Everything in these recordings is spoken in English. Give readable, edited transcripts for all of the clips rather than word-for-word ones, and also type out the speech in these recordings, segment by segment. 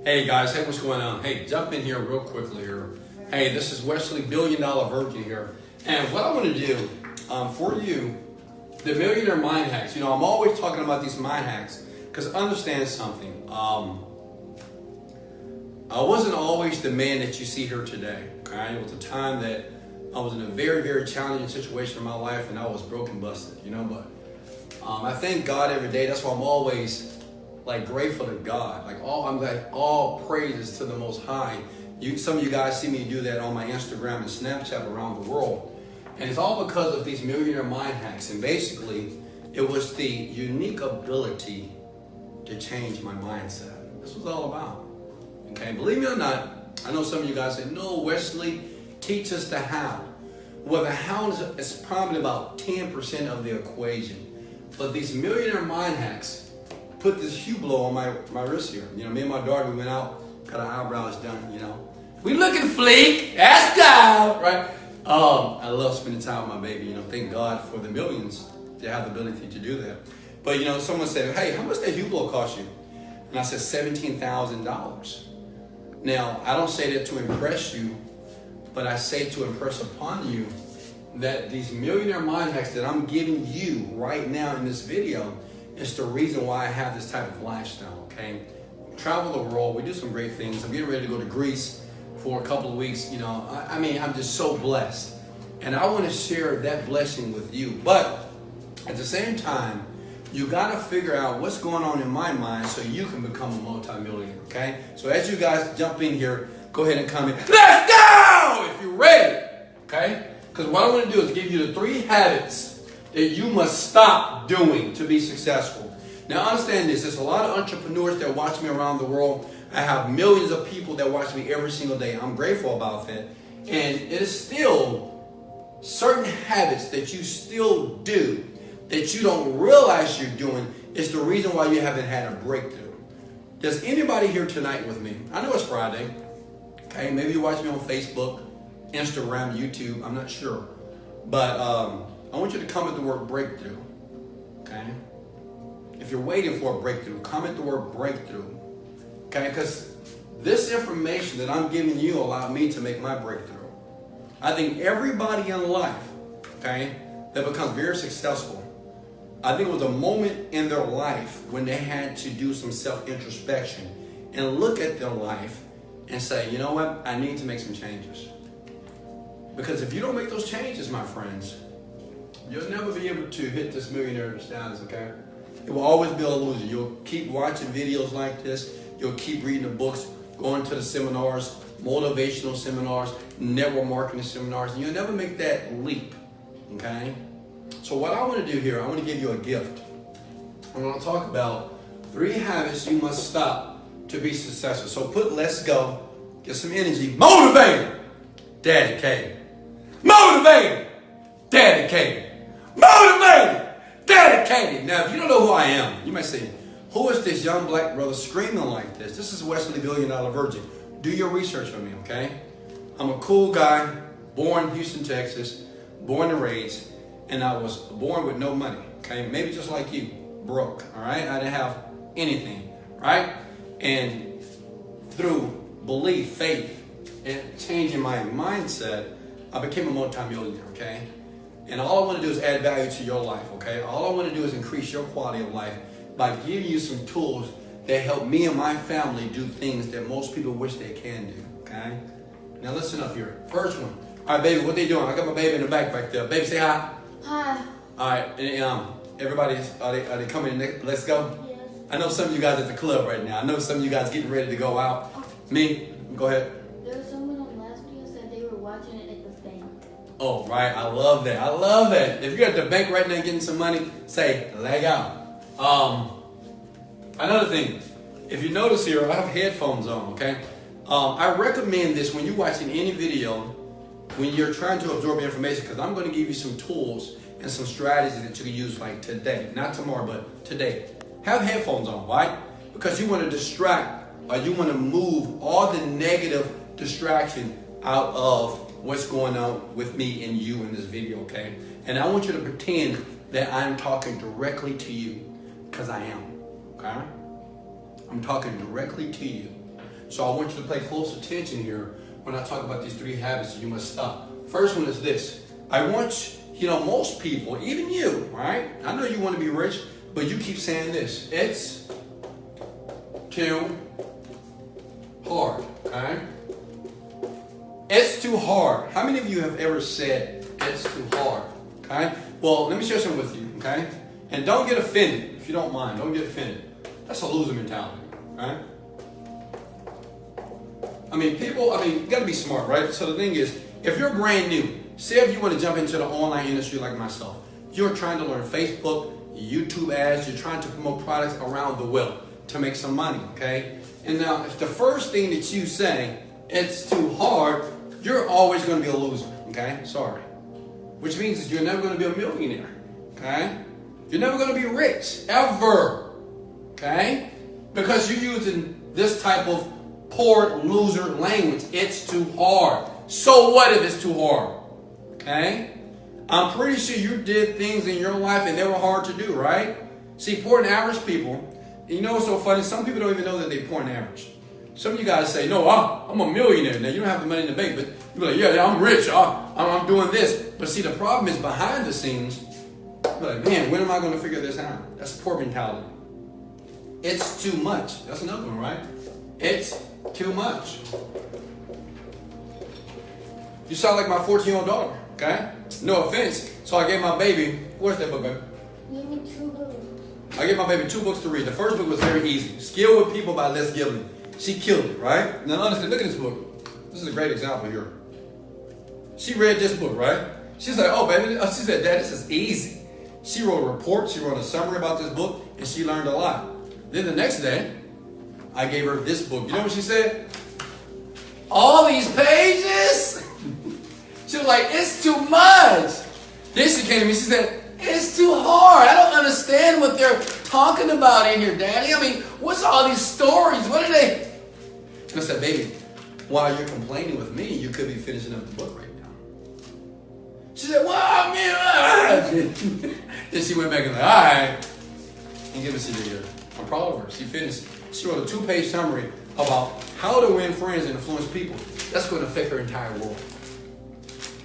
Hey guys, hey, what's going on? Hey, jump in here real quickly here. Hey, this is Wesley Billion-Dollar Virgin here. And what I want to do for you, the Millionaire Mind Hacks. You know, I'm always talking about these mind hacks because understand something. I wasn't always the man that you see here today. Okay, it was a time that I was in a very, very challenging situation in my life, and I was broken, busted. You know, but I thank God every day. That's why I'm always grateful to God. All praises to the Most High. Some of you guys see me do that on my Instagram and Snapchat around the world, and it's all because of these millionaire mind hacks. And basically, it was the unique ability to change my mindset. This was all about. Okay, believe me or not, I know some of you guys say, "No, Wesley, teach us the how." Well, the how is probably about 10% of the equation, but these millionaire mind hacks put this Hublot on my wrist here. You know, me and my daughter, we went out, got our eyebrows done, you know. We looking fleek, that's down, right? I love spending time with my baby, you know. Thank God for the millions to have the ability to do that. But, you know, someone said, "Hey, how much that Hublot cost you?" And I said, $17,000. Now, I don't say that to impress you, but I say to impress upon you that these millionaire mind hacks that I'm giving you right now in this video is the reason why I have this type of lifestyle, okay? Travel the world, we do some great things. I'm getting ready to go to Greece for a couple of weeks, you know. I mean, I'm just so blessed. And I want to share that blessing with you. But at the same time, you got to figure out what's going on in my mind so you can become a multimillionaire, okay? So as you guys jump in here, go ahead and comment, "Let's go!" if you're ready, okay? Because what I want to do is give you the 3 habits that you must stop doing to be successful. Now understand this, there's a lot of entrepreneurs that watch me around the world. I have millions of people that watch me every single day. I'm grateful about that. And it is still certain habits that you still do that you don't realize you're doing is the reason why you haven't had a breakthrough. Does anybody here tonight with me? I know it's Friday. Okay, maybe you watch me on Facebook, Instagram, YouTube, I'm not sure. But I want you to comment the word breakthrough, okay? If you're waiting for a breakthrough, comment the word breakthrough, okay? Because this information that I'm giving you allowed me to make my breakthrough. I think everybody in life, okay, that becomes very successful, I think it was a moment in their life when they had to do some self-introspection and look at their life and say, "You know what, I need to make some changes." Because if you don't make those changes, my friends, you'll never be able to hit this millionaire status, okay? It will always be an illusion. You'll keep watching videos like this. You'll keep reading the books, going to the seminars, motivational seminars, network marketing seminars, and you'll never make that leap, okay? So what I want to do here, I want to give you a gift. I want to talk about 3 habits you must stop to be successful. So put "let's go," get some energy, motivated, dedicated. Motivated, dedicated. Motivated, dedicated. Now, if you don't know who I am, you might say, "Who is this young black brother screaming like this?" This is Wesley Billion-Dollar Virgin. Do your research on me, okay? I'm a cool guy, born in Houston, Texas, born and raised, and I was born with no money, okay? Maybe just like you, broke, all right? I didn't have anything, right? And through belief, faith, and changing my mindset, I became a multimillionaire, okay? And all I want to do is add value to your life, okay? All I want to do is increase your quality of life by giving you some tools that help me and my family do things that most people wish they can do, okay? Now listen up here. First one. All right, baby, what they doing? I got my baby in the back there. Baby, say hi. Hi. All right, and, everybody, are they coming in? Let's go? Yes. I know some of you guys at the club right now. I know some of you guys getting ready to go out. Me? Go ahead. There was someone on last video said they were watching it at the bank. Oh, right. I love that. I love that. If you're at the bank right now getting some money, say, "Leg out." Another thing, if you notice here, I have headphones on, okay? I recommend this when you're watching any video, when you're trying to absorb information, because I'm going to give you some tools and some strategies that you can use like today. Not tomorrow, but today. Have headphones on, right? Because you want to distract, or you want to move all the negative distraction out of what's going on with me and you in this video, okay? And I want you to pretend that I'm talking directly to you, because I am, okay? I'm talking directly to you. So I want you to pay close attention here when I talk about these 3 habits that you must stop. First one is this. I want, most people, even you, right? I know you want to be rich, but you keep saying this. It's too hard, okay? It's too hard. How many of you have ever said it's too hard, okay? Well, let me share something with you, okay? And don't get offended, if you don't mind. Don't get offended. That's a loser mentality, right? You got to be smart, right? So the thing is, if you're brand new, say if you want to jump into the online industry like myself, you're trying to learn Facebook, YouTube ads, you're trying to promote products around the world to make some money, okay? And now, if the first thing that you say, it's too hard, you're always going to be a loser, okay? Sorry. Which means that you're never going to be a millionaire, okay? You're never going to be rich, ever, okay? Because you're using this type of poor loser language. It's too hard. So what if it's too hard? Okay? I'm pretty sure you did things in your life and they were hard to do, right? See, poor and average people, you know what's so funny? Some people don't even know that they're poor and average. Some of you guys say, no, I'm a millionaire. Now, you don't have the money in the bank, but you're like, yeah, I'm rich. I'm doing this. But see, the problem is behind the scenes, you're like, man, when am I going to figure this out? That's poor mentality. It's too much. That's another one, right? It's too much. You sound like my 14-year-old daughter, okay? No offense. So I gave my baby, where's that book, baby? Give me 2 books. I gave my baby 2 books to read. The first book was very easy. Skill with People by Les Gibson. She killed it, right? Now honestly, look at this book. This is a great example here. She read this book, right? She's like, oh, baby. She said, Dad, this is easy. She wrote a report. She wrote a summary about this book, and she learned a lot. Then the next day, I gave her this book. You know what she said? All these pages? She was like, it's too much. Then she came to me, she said, it's too hard. I don't understand what they're talking about in here, Daddy. What's all these stories? What are they? And I said, baby, while you're complaining with me, you could be finishing up the book right now. She said, well, man. Then she went back and like, all right. And give us a video. I'm proud of her. She finished. She wrote a 2-page summary about how to win friends and influence people. That's going to affect her entire world.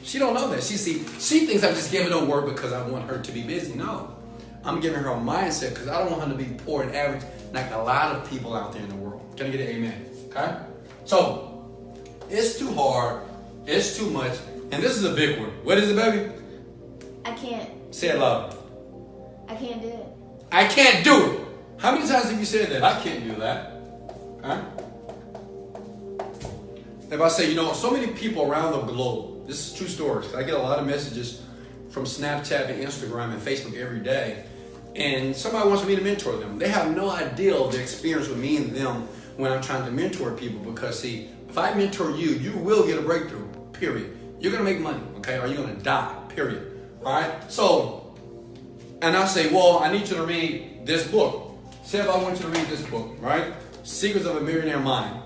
She don't know that. She thinks I'm just giving her word because I want her to be busy. No. I'm giving her a mindset because I don't want her to be poor and average like a lot of people out there in the world. Can I get an amen? Okay? So, it's too hard. It's too much. And this is a big one. What is it, baby? I can't. Say it loud. I can't do it. I can't do it. How many times have you said that? I can't do that. Okay? If I say, so many people around the globe, this is true stories. I get a lot of messages from Snapchat and Instagram and Facebook every day. And somebody wants me to mentor them. They have no idea of the experience with me and them when I'm trying to mentor people. Because see, if I mentor you, you will get a breakthrough, period. You're going to make money, okay? Or you're going to die, period. All right? So, and I say, well, I need you to read this book. Say if I want you to read this book, right? Secrets of a Millionaire Mind.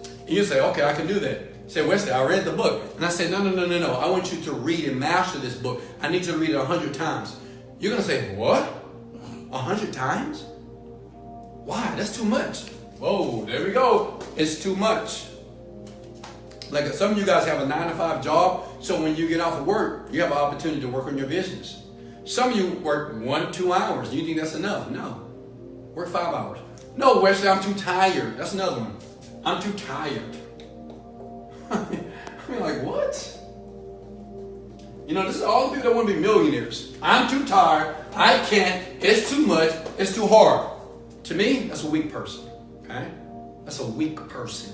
And you say, okay, I can do that. Say, Wesley, I read the book. And I say, no. I want you to read and master this book. I need you to read it 100 times. You're going to say, what? 100 times? Why? That's too much. Whoa, there we go. It's too much. Like some of you guys have a 9-to-5 job. So when you get off of work, you have an opportunity to work on your business. Some of you work 1-2 hours. You think that's enough? No. Work 5 hours. No, Wesley, I'm too tired. That's another one. I'm too tired. Like, what? This is all the people that want to be millionaires. I'm too tired. I can't. It's too much. It's too hard. To me, that's a weak person. Okay? That's a weak person.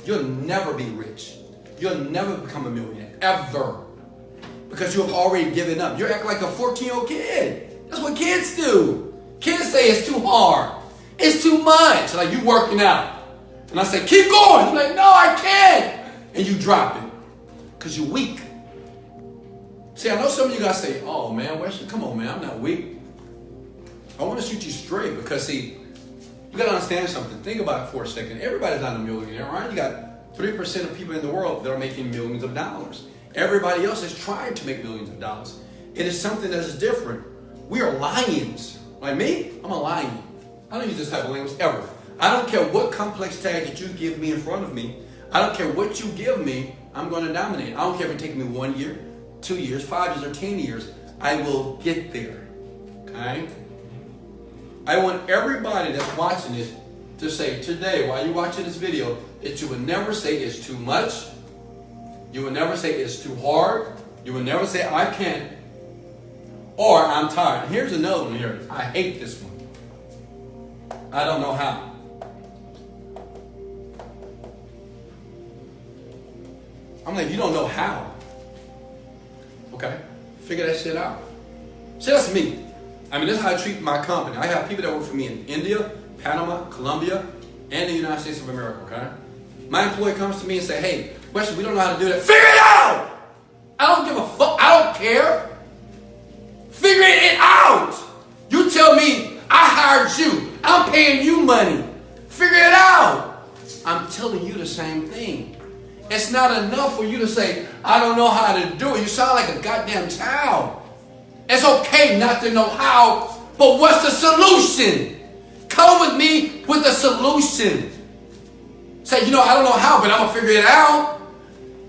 You'll never be rich. You'll never become a millionaire. Ever. Because you have already given up. You're acting like a 14-year-old kid. That's what kids do. Kids say it's too hard. It's too much. Like you working out. And I say, keep going. You're like, no, I can't. And you drop it. Because you're weak. See, I know some of you guys say, oh man, Wesley, come on man, I'm not weak. I want to shoot you straight because see, you got to understand something. Think about it for a second. Everybody's not a millionaire, right? You got 3% of people in the world that are making millions of dollars. Everybody else is trying to make millions of dollars. It is something that is different. We are lions. Like me, I'm a lion. I don't use this type of language ever. I don't care what complex tag that you give me in front of me. I don't care what you give me, I'm going to dominate. I don't care if it takes me 1 year, 2 years, 5 years, or 10 years. I will get there. Okay? I want everybody that's watching this to say today, while you're watching this video, that you would never say it's too much. You would never say it's too hard. You would never say I can't. Or I'm tired. Here's another one here. I hate this one. I don't know how. I'm like, you don't know how. Okay? Figure that shit out. See, that's me. I mean, this is how I treat my company. I have people that work for me in India, Panama, Colombia, and the United States of America, okay? My employee comes to me and say, hey, Wesley, we don't know how to do that. Figure it out! I don't give a fuck. I don't care. Figure it out! You tell me I hired you. I'm paying you money. Figure it out. I'm telling you the same thing. It's not enough for you to say, I don't know how to do it. You sound like a goddamn child. It's okay not to know how, but what's the solution? Come with me with a solution. Say, you know, I don't know how, but I'm going to figure it out.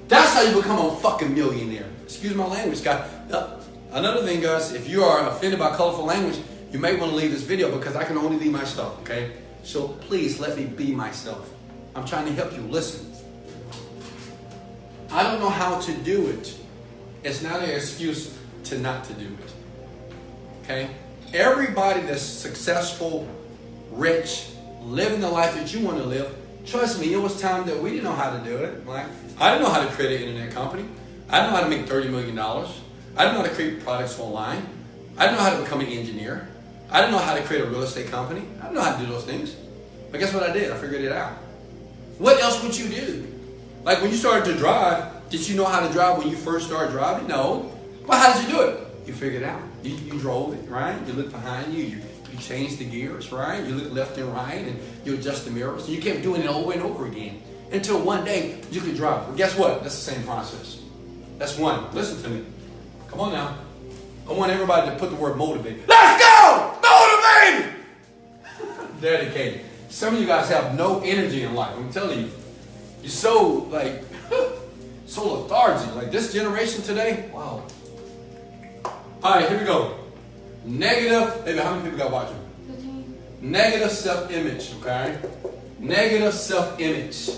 That's how you become a fucking millionaire. Excuse my language, guys. Another thing, guys, if you are offended by colorful language, you may want to leave this video because I can only be myself, okay? So please let me be myself. I'm trying to help you. Listen. I don't know how to do it. It's not an excuse to not to do it. Okay? Everybody that's successful, rich, living the life that you want to live, trust me, it was time that we didn't know how to do it. Like, I didn't know how to create an internet company. I didn't know how to make $30 million. I didn't know how to create products online. I didn't know how to become an engineer. I didn't know how to create a real estate company. I didn't know how to do those things. But guess what I did? I figured it out. What else would you do? Like when you started to drive, did you know how to drive when you first started driving? No. Well, how did you do it? You figured it out. You drove it, right? You looked behind you. You changed the gears, right? You looked left and right, and you adjust the mirrors. And you kept doing it over and over again until one day you could drive. Well, guess what? That's the same process. That's one. Listen to me. Come on now. I want everybody to put the word motivate. Let's go! Motivated! Dedicated. Some of you guys have no energy in life. I'm telling you. You're so, like, so lethargic. Like this generation today, wow. All right, here we go. Negative, maybe how many people got watching? 15. Negative self-image, okay? Negative self-image.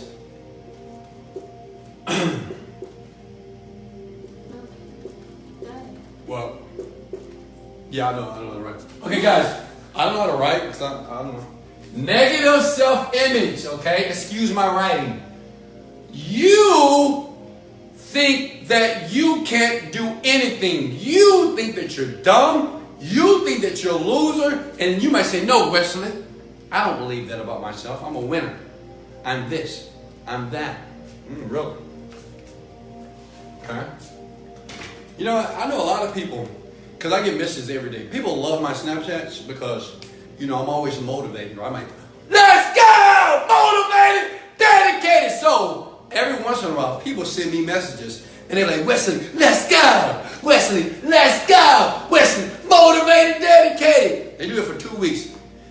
Well, yeah, I know how to write. Okay, guys, I don't know how to write because I don't know. Negative self-image, okay? Excuse my writing. You think that you can't do anything. You think that you're dumb. You think that you're a loser. And you might say, no, Wesley, I don't believe that about myself. I'm a winner. I'm this. I'm that. Really? Okay. You know, I know a lot of people, because I get messages every day. People love my Snapchats because, you know, I'm always motivated. Right? I'm like, let's go! Motivated, dedicated. So every once in a while, people send me messages and they're like, Wesley, let's go! Wesley, let's go! Wesley, motivated, dedicated. They do it for 2 weeks.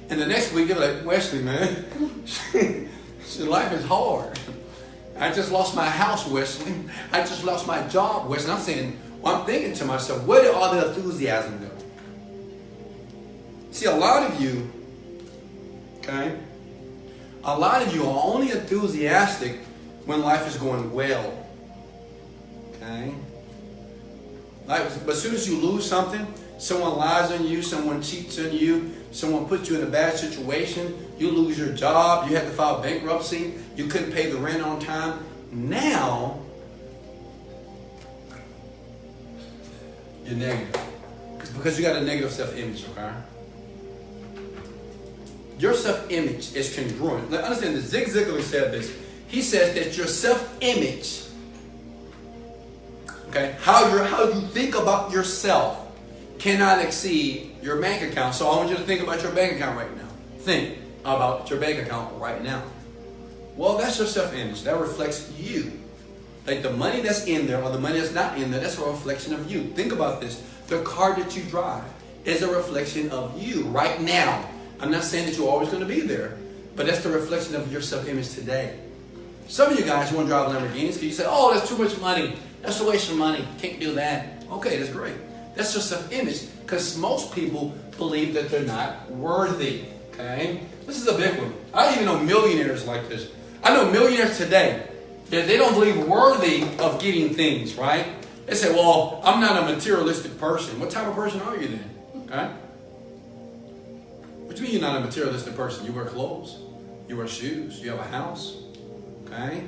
And the next week, they're like, Wesley, man, life is hard. I just lost my house, Wesley. I just lost my job, Wesley. I'm saying, well, I'm thinking to myself, where did all the enthusiasm go? See, a lot of you, okay, a lot of you are only enthusiastic when life is going well, okay? Like, but as soon as you lose something, someone lies on you, someone cheats on you, someone puts you in a bad situation, you lose your job, you had to file bankruptcy, you couldn't pay the rent on time. Now, you're negative. It's because you got a negative self-image, okay? Your self-image is congruent. Like, understand that Zig Ziglar said this. He says that your self-image, okay, how you think about yourself cannot exceed your bank account. So I want you to think about your bank account right now. Think about your bank account right now. Well, that's your self-image. That reflects you. Like the money that's in there or the money that's not in there, that's a reflection of you. Think about this. The car that you drive is a reflection of you right now. I'm not saying that you're always going to be there, but that's the reflection of your self-image today. Some of you guys want to drive Lamborghinis because you say, oh, that's too much money. That's a waste of money. Can't do that. Okay, that's great. That's your self-image because most people believe that they're not worthy. Okay? This is a big one. I don't even know millionaires like this. I know millionaires today that they don't believe worthy of getting things, right? They say, well, I'm not a materialistic person. What type of person are you then? Okay? What do you mean you're not a materialistic person? You wear clothes. You wear shoes. You have a house. Okay?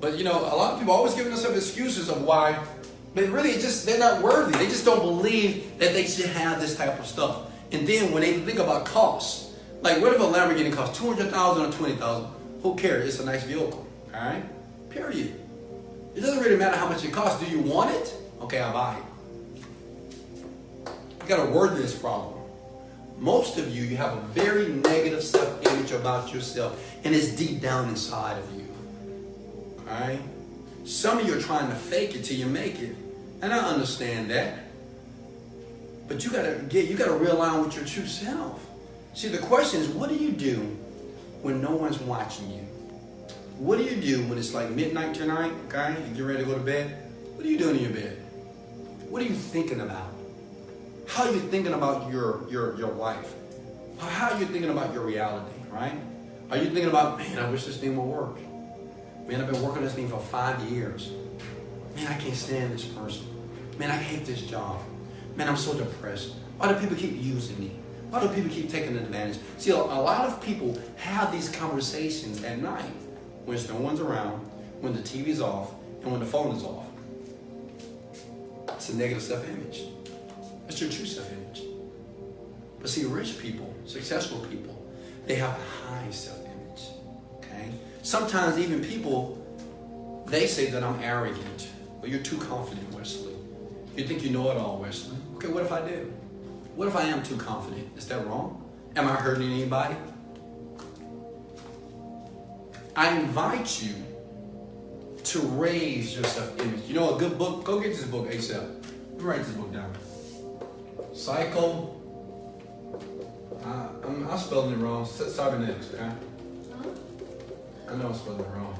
But, you know, a lot of people are always giving themselves excuses of why, but really they're not worthy. They just don't believe that they should have this type of stuff. And then when they think about costs, like what if a Lamborghini costs $200,000 or $20,000? Who cares? It's a nice vehicle. All right? Period. It doesn't really matter how much it costs. Do you want it? Okay, I'll buy it. You got a worthiness problem. Most of you have a very negative self-image about yourself, and it's deep down inside of you. All right? Some of you are trying to fake it till you make it, and I understand that. But you gotta realign with your true self. See, the question is, what do you do when no one's watching you? What do you do when it's like midnight tonight, okay? You get ready to go to bed? What are you doing in your bed? What are you thinking about? How are you thinking about your life? How are you thinking about your reality, right? Are you thinking about, man, I wish this thing would work. Man, I've been working on this thing for 5 years. Man, I can't stand this person. Man, I hate this job. Man, I'm so depressed. Why do people keep using me? Why do people keep taking advantage? See, a lot of people have these conversations at night when no one's around, when the TV's off, and when the phone is off. It's a negative self-image. That's your true self-image. But see, rich people, successful people, they have a high self-image. Okay? Sometimes even people, they say that I'm arrogant. Well, you're too confident, Wesley. You think you know it all, Wesley. Okay, what if I do? What if I am too confident? Is that wrong? Am I hurting anybody? I invite you to raise your self-image. You know a good book? Go get this book ASAP. Let me write this book down. I'm spelling it wrong. Cybernetics, okay? I know I'm spelling it wrong.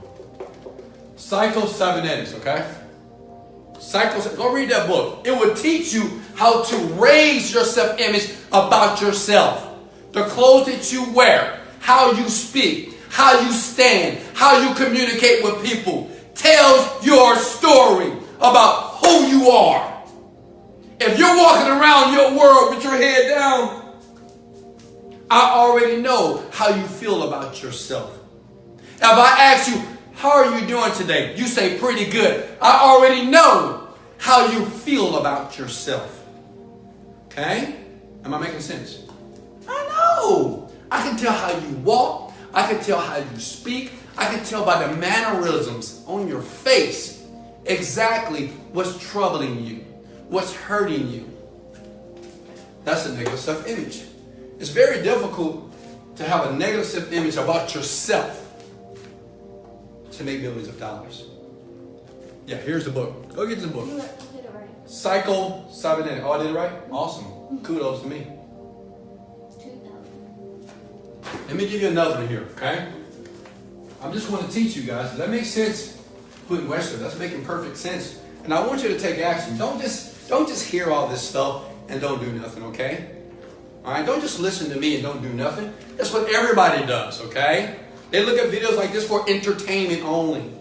Psycho-cybernetics, okay? Go read that book. It will teach you how to raise your self-image about yourself. The clothes that you wear, how you speak, how you stand, how you communicate with people tells your story about who you are. If you're walking around your world with your head down, I already know how you feel about yourself. If I ask you, how are you doing today? You say pretty good. I already know how you feel about yourself. Okay? Am I making sense? I know. I can tell how you walk. I can tell how you speak. I can tell by the mannerisms on your face exactly what's troubling you, what's hurting you. That's a negative self-image. It's very difficult to have a negative self-image about yourself to make millions of dollars. Yeah, here's the book. Go get the book. You did it right. Psycho-cybernetics. Oh, I did it right? Awesome. Kudos to me. 2000. Let me give you another one here, okay? I just want to teach you guys. Does that make sense? Putting Wesley, that's making perfect sense. And I want you to take action. Don't just hear all this stuff and don't do nothing, okay? All right, don't just listen to me and don't do nothing. That's what everybody does, okay? They look at videos like this for entertainment only,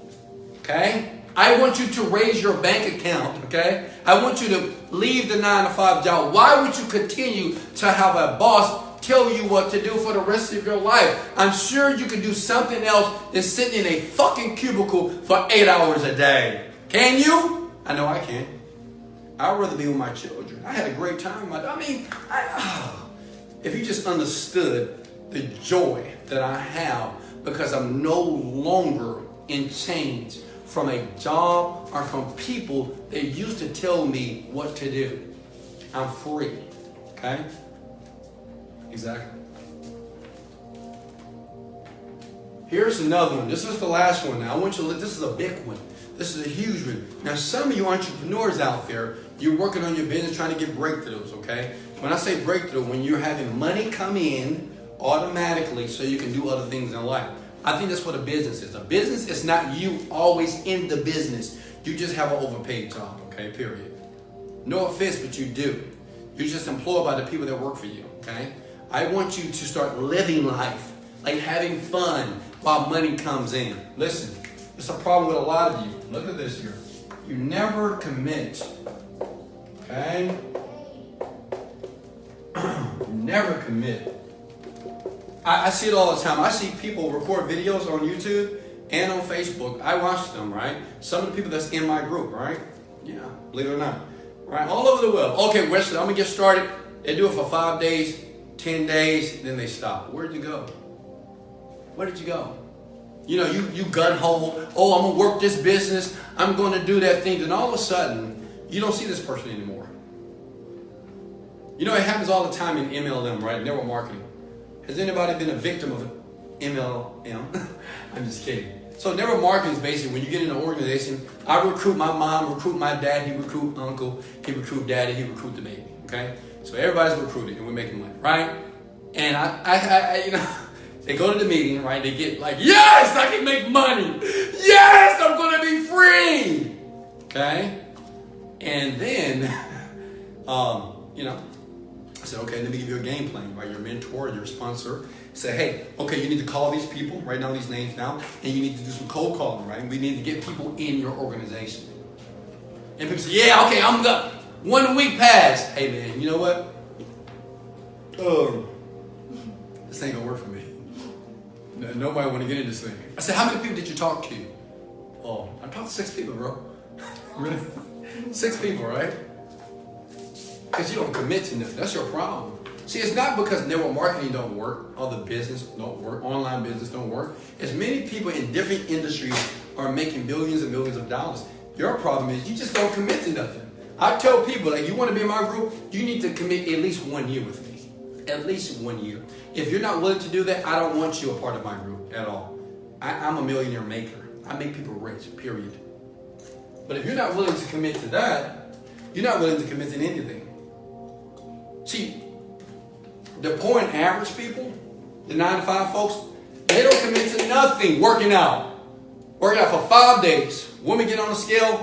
okay? I want you to raise your bank account, okay? I want you to leave the 9-to-5 job. Why would you continue to have a boss tell you what to do for the rest of your life? I'm sure you can do something else than sitting in a fucking cubicle for 8 hours a day. Can you? I know I can. I'd rather be with my children. I had a great time. If you just understood the joy that I have because I'm no longer in chains from a job or from people that used to tell me what to do. I'm free. Okay? Exactly. Here's another one. This is the last one. Now I want you to look. This is a big one. This is a huge one. Now some of you entrepreneurs out there, you're working on your business trying to get breakthroughs, okay? When I say breakthrough, when you're having money come in automatically so you can do other things in life. I think that's what a business is. A business is not you always in the business. You just have an overpaid job, okay, period. No offense, but you do. You're just employed by the people that work for you, okay? I want you to start living life, like having fun while money comes in. Listen, it's a problem with a lot of you. Look at this here. You never commit, okay? You never commit. I see it all the time. I see people record videos on YouTube and on Facebook. I watch them, right? Some of the people that's in my group, right? Yeah, believe it or not. Right, all over the world. Okay, Wesley, I'm going to get started. They do it for 5 days, 10 days, then they stop. Where'd you go? Where did you go? You know, you gun-ho. Oh, I'm going to work this business. I'm going to do that thing. Then all of a sudden, you don't see this person anymore. You know, it happens all the time in MLM, right? Network marketing. Has anybody been a victim of MLM? I'm just kidding. So network marketing is basically when you get in an organization, I recruit my mom, recruit my dad, he recruit uncle, he recruit daddy, he recruit the baby, okay? So everybody's recruited and we're making money, right? And I you know, they go to the meeting, right? They get like, yes, I can make money. Yes, I'm going to be free. Okay? And then, you know, I said, okay, let me give you a game plan, right? Your mentor, your sponsor. Say, hey, okay, you need to call these people, write down these names now, and you need to do some cold calling, right? We need to get people in your organization. And people say, yeah, okay, I'm good. 1 week passed. Hey, man, you know what? This ain't gonna work for me. Nobody want to get in this thing. I said, how many people did you talk to? Oh, I talked to 6 people, bro. Really? 6 people, right? Because you don't commit to nothing. That's your problem. See, it's not because network marketing don't work, other business don't work, online business don't work. As many people in different industries are making millions and millions of dollars. Your problem is you just don't commit to nothing. I tell people, like, you want to be in my group, you need to commit at least 1 year with me. At least 1 year. If you're not willing to do that, I don't want you a part of my group at all. I'm a millionaire maker. I make people rich, period. But if you're not willing to commit to that, you're not willing to commit to anything. See, the poor and average people, the 9 to 5 folks, they don't commit to nothing. Working out for 5 days. Women get on the scale.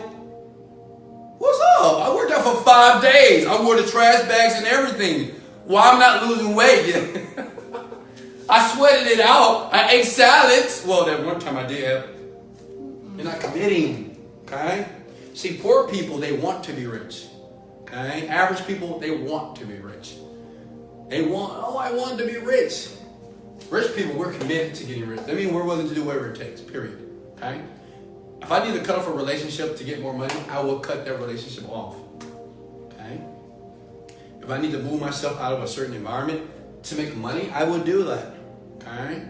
What's up? I worked out for 5 days. I wore the trash bags and everything. Why I'm not losing weight yet? I sweated it out. I ate salads. Well, that one time I did. You're not committing. Okay? See, poor people, they want to be rich. Okay? Average people, they want to be rich. They want, oh, I want to be rich. Rich people, we're committed to getting rich. That means we're willing to do whatever it takes, period. Okay? If I need to cut off a relationship to get more money, I will cut that relationship off. Okay? If I need to move myself out of a certain environment to make money, I will do that. Okay?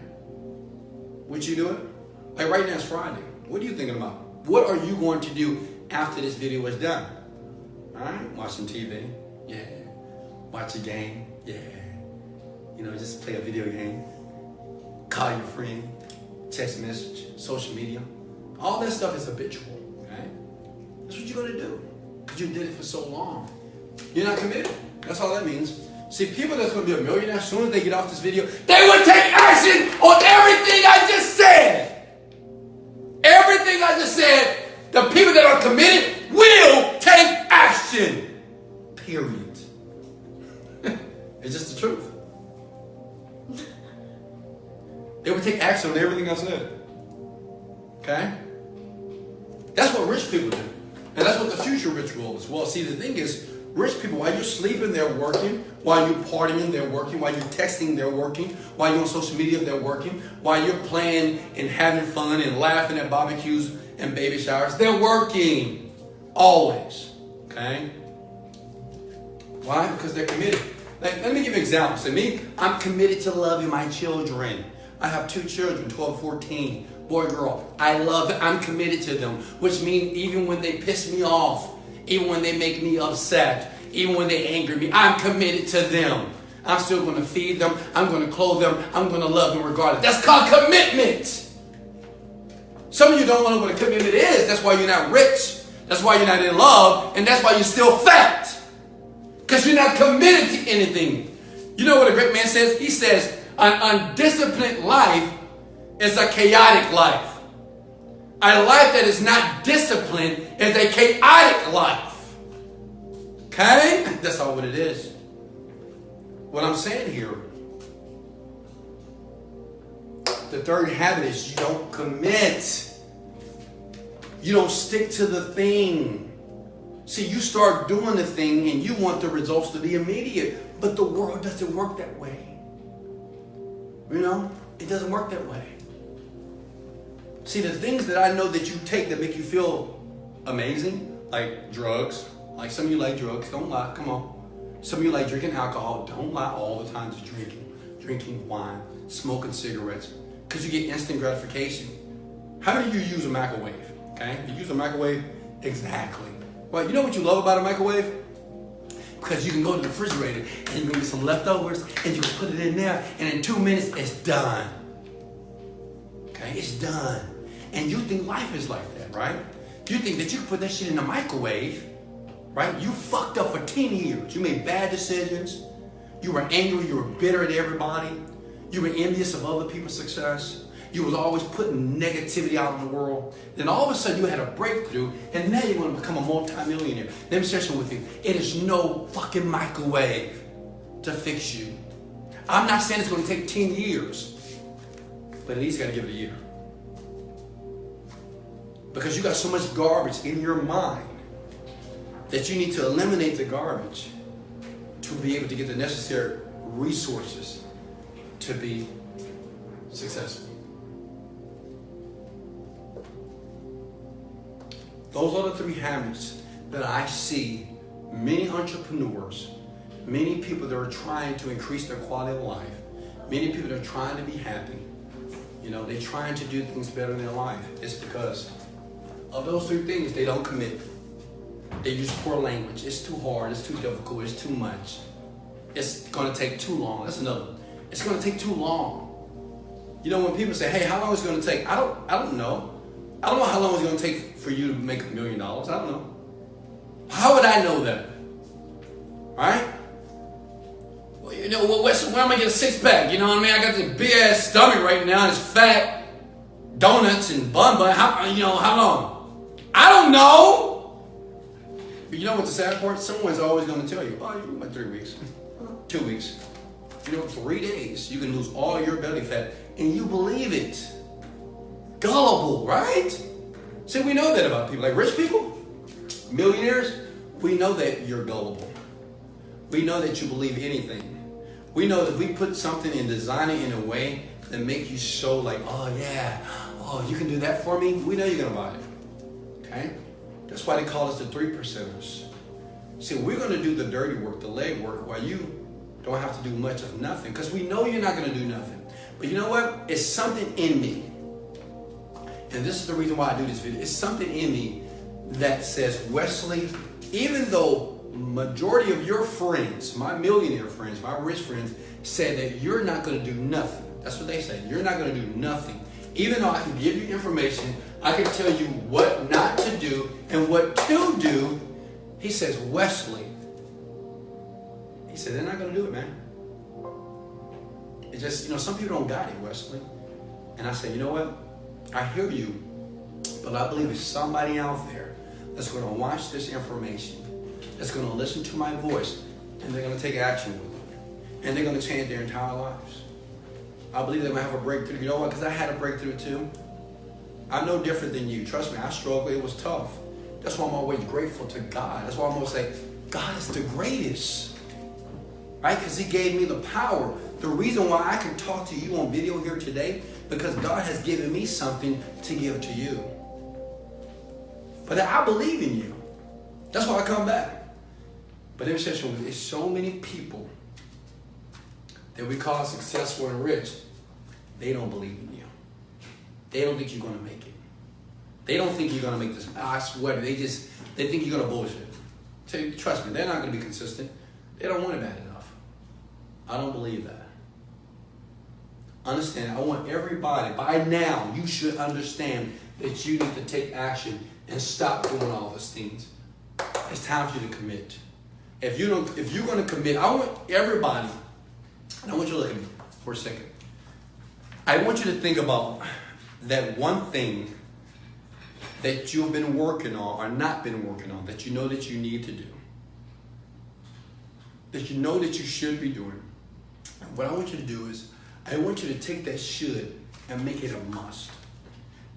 Would you do it? Like right now it's Friday. What are you thinking about? What are you going to do after this video is done? Alright? Watch some TV. Yeah. Watch a game. Yeah. You know, just play a video game. Call your friend. Text message. Social media. All that stuff is habitual. Okay? That's what you're going to do. Because you did it for so long. You're not committed. That's all that means. See, people that's going to be a millionaire, as soon as they get off this video, they will take action on everything I just said. Everything I just said, the people that are committed will take action. Period. It's just the truth. They will take action on everything I said. Okay? That's what rich people do. And that's what the future rich will as well. See, the thing is, rich people, while you're sleeping, they're working. While you're partying, they're working. While you're texting, they're working. While you're on social media, they're working. While you're playing and having fun and laughing at barbecues and baby showers, they're working. Always. Okay? Why? Because they're committed. Like, let me give you an example. So me, I'm committed to loving my children. I have 2 children, 12, 14, boy, girl. I love them. I'm committed to them, which means even when they piss me off, even when they make me upset, even when they anger me, I'm committed to them. I'm still going to feed them. I'm going to clothe them. I'm going to love them regardless. That's called commitment. Some of you don't know what a commitment is. That's why you're not rich. That's why you're not in love. And that's why you're still fat. Because you're not committed to anything. You know what a great man says? He says, An undisciplined life is a chaotic life. A life that is not disciplined is a chaotic life. Okay? That's all what it is. What I'm saying here, the third habit is you don't commit. You don't stick to the thing. See, you start doing the thing and you want the results to be immediate, but the world doesn't work that way. You know, it doesn't work that way. See, the things that I know that you take that make you feel amazing, like drugs, like some of you like drugs, don't lie, come on. Some of you like drinking alcohol, don't lie all the time to drinking wine, smoking cigarettes, because you get instant gratification. How many of you use a microwave? Okay, you use a microwave? Exactly. Well, you know what you love about a microwave? Because you can go to the refrigerator and you can get some leftovers and you can put it in there and in 2 minutes it's done. Okay, it's done. And you think life is like that, right? You think that you can put that shit in the microwave, right? You fucked up for 10 years. You made bad decisions. You were angry. You were bitter at everybody. You were envious of other people's success. You was always putting negativity out in the world. Then all of a sudden you had a breakthrough and now you're going to become a multi-millionaire. Let me share something with you. It is no fucking microwave to fix you. I'm not saying it's going to take 10 years, but at least you got to give it a year. Because you got so much garbage in your mind that you need to eliminate the garbage to be able to get the necessary resources to be successful. Those are the 3 habits that I see many entrepreneurs, many people that are trying to increase their quality of life, many people that are trying to be happy. You know, they're trying to do things better in their life. It's because of those 3 things. They don't commit. They use poor language. It's too hard. It's too difficult. It's too much. It's going to take too long. That's another one. It's going to take too long. You know, when people say, hey, how long is it going to take? I don't know. I don't know how long it's going to take for you to make $1 million. I don't know. How would I know that? Right? Well, you know, where am I going to get a 6-pack? You know what I mean? I got this big ass stomach right now. It's fat, donuts and bun. How long? I don't know. But you know what the sad part? Someone's always going to tell you, oh, you went 3 weeks, 2 weeks. You know, 3 days, you can lose all your belly fat, and you believe it. Gullible, right? See, we know that about people. Like rich people, millionaires, we know that you're gullible. We know that you believe anything. We know that if we put something and design it in a way that make you so like, oh yeah, oh, you can do that for me? We know you're going to buy it. Okay? That's why they call us the 3%ers. See, we're going to do the dirty work, the leg work, while you don't have to do much of nothing. Because we know you're not going to do nothing. But you know what? It's something in me. And this is the reason why I do this video. It's something in me that says, Wesley, even though majority of your friends, my millionaire friends, my rich friends, say that you're not going to do nothing. That's what they say. You're not going to do nothing. Even though I can give you information, I can tell you what not to do and what to do. He says, Wesley. He said, they're not going to do it, man. It's just, you know, some people don't got it, Wesley. And I say, you know what? I hear you, but I believe there's somebody out there that's going to watch this information, that's going to listen to my voice, and they're going to take action with it. And they're going to change their entire lives. I believe they're going to have a breakthrough. You know what? Because I had a breakthrough too. I'm no different than you. Trust me, I struggled. It was tough. That's why I'm always grateful to God. That's why I'm always say, God is the greatest. Right? Because He gave me the power. The reason why I can talk to you on video here today, because God has given me something to give to you. But I believe in you. That's why I come back. But there's so many people that we call successful and rich. They don't believe in you. They don't think you're going to make it. They don't think you're going to make this. I swear, they think you're going to bullshit. Trust me, they're not going to be consistent. They don't want it bad enough. I don't believe that. Understand, I want everybody, by now, you should understand that you need to take action and stop doing all those things. It's time for you to commit. If you're going to commit, I want everybody, and I want you to look at me. for a second. I want you to think about that one thing that you've been working on or not been working on that you know that you need to do. That you know that you should be doing. And what I want you to do is, I want you to take that should and make it a must.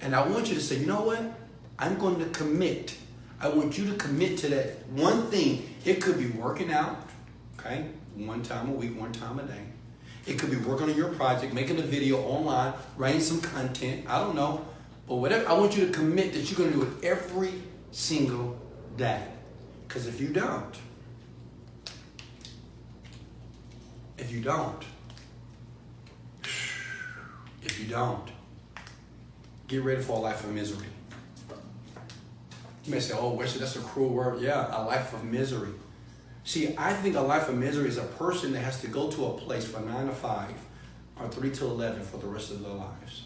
And I want you to say, you know what? I'm going to commit. I want you to commit to that one thing. It could be working out, okay? 1 time a week, 1 time a day. It could be working on your project, making a video online, writing some content. I don't know. But whatever, I want you to commit that you're going to do it every single day. Because if you don't, if you don't, get ready for a life of misery. You may say, oh, Wesley, that's a cruel word. Yeah, a life of misery. See, I think a life of misery is a person that has to go to a place from 9 to 5 or 3 to 11 for the rest of their lives.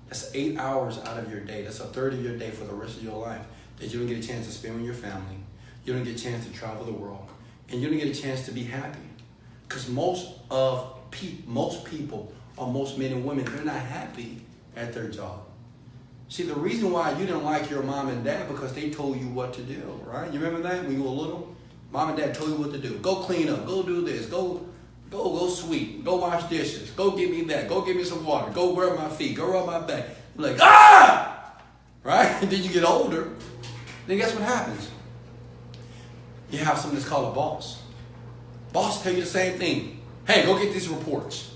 That's 8 hours out of your day. That's a third of your day for the rest of your life that you don't get a chance to spend with your family. You don't get a chance to travel the world. And you don't get a chance to be happy. Because most people, or most men and women, they're not happy at their job. See, the reason why you didn't like your mom and dad because they told you what to do, right? You remember that when you were little? Mom and dad told you what to do. Go clean up. Go do this. Go sweep. Go wash dishes. Go get me that. Go get me some water. Go rub my feet. Go rub my back. You're like, ah! Right? And then you get older. Then guess what happens? You have something that's called a boss. Boss tell you the same thing. Hey, go get these reports.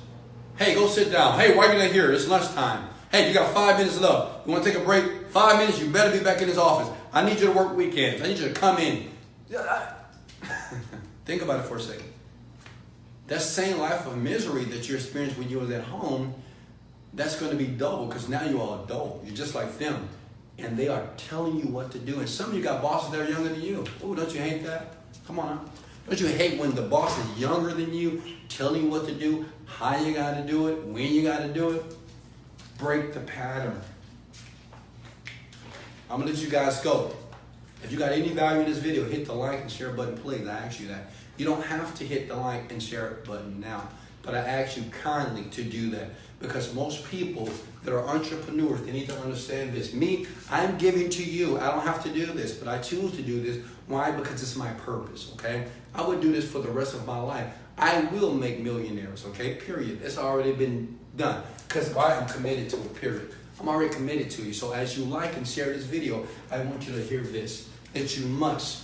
Hey, go sit down. Hey, why are you not here? It's lunchtime. Hey, you got 5 minutes left. You want to take a break? 5 minutes, you better be back in this office. I need you to work weekends. I need you to come in. Think about it for a second. That same life of misery that you experienced when you was at home, that's going to be double because now you are adult. You're just like them. And they are telling you what to do. And some of you got bosses that are younger than you. Oh, don't you hate that? Come on. Don't you hate when the boss is younger than you, telling you what to do, how you got to do it, when you got to do it? Break the pattern. I'm going to let you guys go. If you got any value in this video, hit the like and share button, please. I ask you that. You don't have to hit the like and share button now, but I ask you kindly to do that because most people that are entrepreneurs, they need to understand this. Me, I'm giving to you. I don't have to do this, but I choose to do this. Why? Because it's my purpose, okay? I would do this for the rest of my life. I will make millionaires, okay? Period. It's already been done because why? I'm committed to it, period. I'm already committed to you. So as you like and share this video, I want you to hear this, that you must,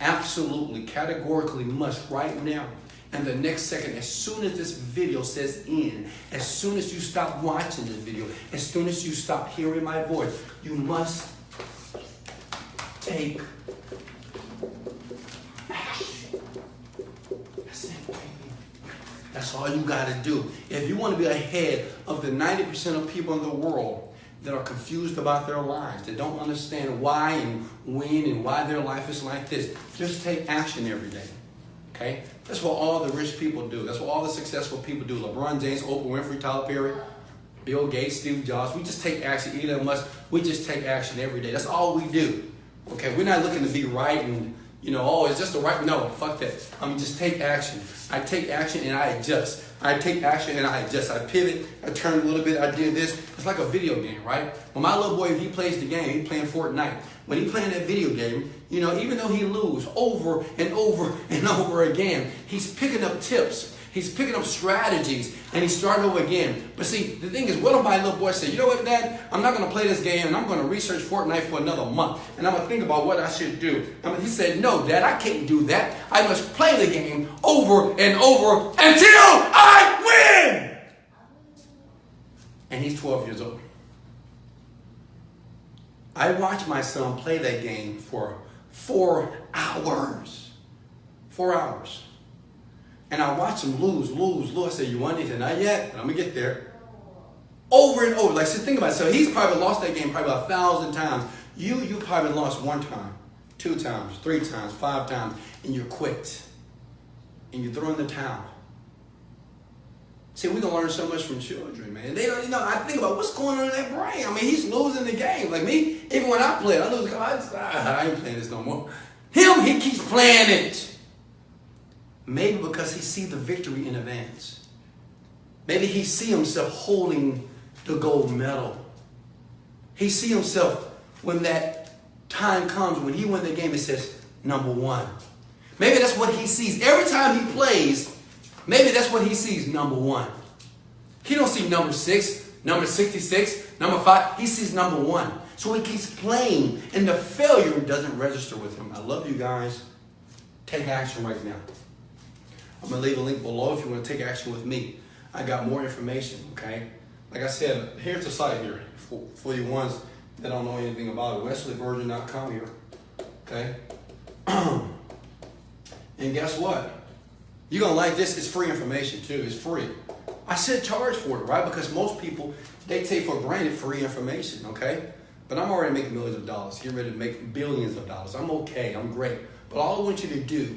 absolutely, categorically must right now, and the next second, as soon as this video says end, as soon as you stop watching this video, as soon as you stop hearing my voice, you must take action. That's it, baby. That's all you got to do. If you want to be ahead of the 90% of people in the world that are confused about their lives, that don't understand why and when and why their life is like this, just take action every day. Okay? That's what all the rich people do. That's what all the successful people do. LeBron James, Oprah Winfrey, Tyler Perry, Bill Gates, Steve Jobs. We just take action. Elon Musk, we just take action every day. That's all we do. Okay? We're not looking to be right and, oh, it's just the right. No, fuck that. Just take action. I take action and I adjust. I take action and I adjust. I pivot. I turn a little bit. I did this. It's like a video game, right? When my little boy, he plays the game, he's playing Fortnite. When he playing that video game, even though he lose over and over and over again, he's picking up tips. He's picking up strategies and he's starting over again. But see, the thing is, what if my little boy say, you know what, Dad? I'm not going to play this game and I'm going to research Fortnite for another month. And I'm going to think about what I should do. He said, no, Dad, I can't do that. I must play the game over and over until I win. And he's 12 years old. I watched my son play that game for 4 hours. 4 hours. And I watched him lose. I said, you want it? And not yet. And I'm going to get there. Over and over. Like, so think about it. So he's probably lost that game probably 1,000 times. You probably lost 1 time, 2 times, 3 times, 5 times. And you quit. And you throw in the towel. See, we can learn so much from children, man. They don't, I think about what's going on in their brain. He's losing the game. Like me, even when I play, I lose. I ain't playing this no more. He keeps playing it. Maybe because he sees the victory in advance. Maybe he see himself holding the gold medal. He see himself when that time comes, when he wins the game, it says number one. Maybe that's what he sees. Every time he plays, maybe that's what he sees, number one. He don't see number 6, number 66, number 5. He sees number one. So he keeps playing, and the failure doesn't register with him. I love you guys. Take action right now. I'm going to leave a link below if you want to take action with me. I got more information, okay? Like I said, here's the site here for you ones that don't know anything about it. WesleyVirgin.com here, okay? And guess what? You're going to like this. It's free information, too. It's free. I said charge for it, right? Because most people, they take for granted free information, okay? But I'm already making millions of dollars. Get ready to make billions of dollars. I'm okay. I'm great. But all I want you to do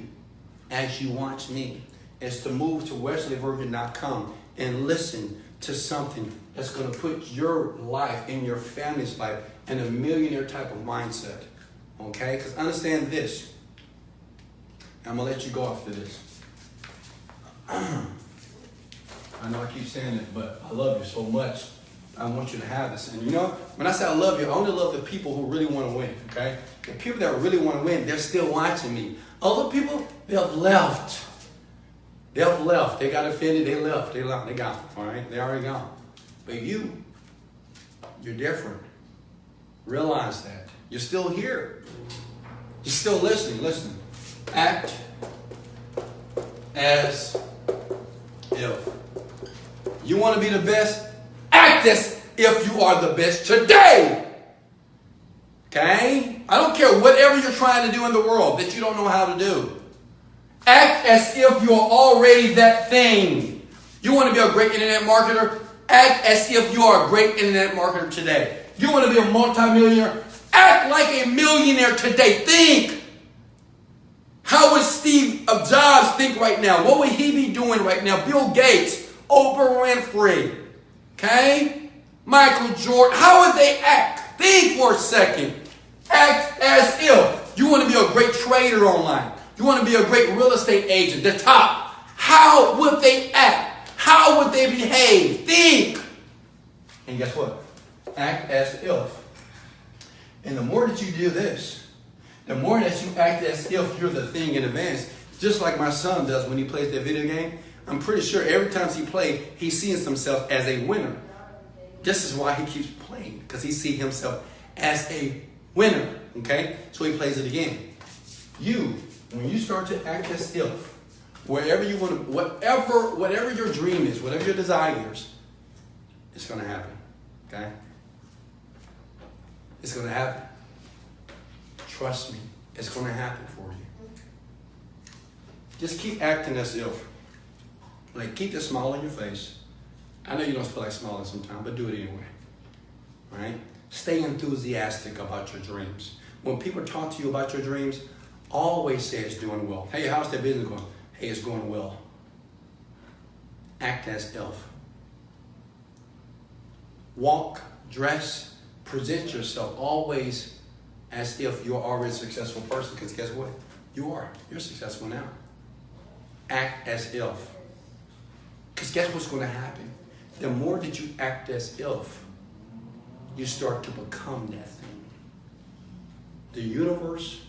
as you watch me is to move to WesleyVirgin.com and listen to something that's going to put your life and your family's life in a millionaire type of mindset. Okay? Because understand this. I'm going to let you go after this. I know I keep saying it, but I love you so much. I want you to have this. And you know, when I say I love you, I only love the people who really want to win, okay? The people that really want to win, they're still watching me. Other people, they've left. They've left. They got offended, they left. They left. They gone, all right? They already gone. But you're different. Realize that. You're still here. You're still listening. Listen. Act as if. You want to be the best? Act as if you are the best today. Okay? I don't care whatever you're trying to do in the world that you don't know how to do. Act as if you're already that thing. You want to be a great internet marketer? Act as if you are a great internet marketer today. You want to be a multimillionaire? Act like a millionaire today. Think. How would Steve Jobs think right now? What would he be doing right now? Bill Gates, Oprah Winfrey, okay? Michael Jordan. How would they act? Think for a second. Act as if you want to be a great trader online. You want to be a great real estate agent, the top. How would they act? How would they behave? Think. And guess what? Act as if. And the more that you do this, the more that you act as if you're the thing in advance, just like my son does when he plays that video game, I'm pretty sure every time he plays, he sees himself as a winner. This is why he keeps playing, because he sees himself as a winner, okay? So he plays it again. When you start to act as if, wherever you want to, whatever your dream is, whatever your desire is, it's going to happen, okay? It's going to happen. Trust me, it's going to happen for you. Just keep acting as if. Like, keep the smile on your face. I know you don't feel like smiling sometimes, but do it anyway. All right? Stay enthusiastic about your dreams. When people talk to you about your dreams, always say it's doing well. Hey, how's that business going? Hey, it's going well. Act as if. Walk, dress, present yourself always as if you're already a successful person. Because guess what? You are. You're successful now. Act as if. Because guess what's going to happen? The more that you act as if, you start to become that thing. The universe,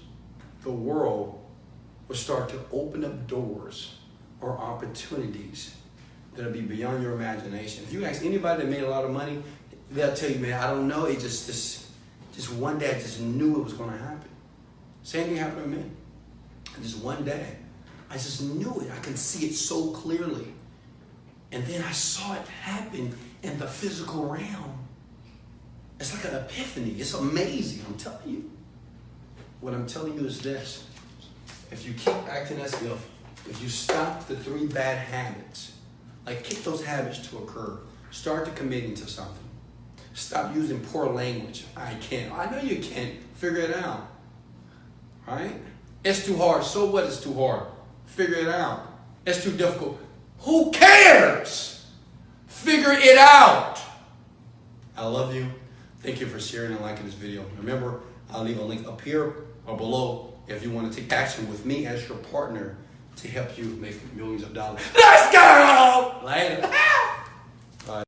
the world, will start to open up doors or opportunities that'll be beyond your imagination. If you ask anybody that made a lot of money, they'll tell you, man, I don't know. It just one day I just knew it was going to happen. Same thing happened to me. Just one day, I just knew it. I could see it so clearly. And then I saw it happen in the physical realm. It's like an epiphany. It's amazing, I'm telling you. What I'm telling you is this. If you keep acting as if you stop the 3 bad habits, like kick those habits to a curb, start to committing to something. Stop using poor language. I can't. I know you can't. Figure it out. Right? It's too hard. So what is too hard? Figure it out. It's too difficult. Who cares? Figure it out. I love you. Thank you for sharing and liking this video. Remember, I'll leave a link up here or below if you want to take action with me as your partner to help you make millions of dollars. Let's go! Later.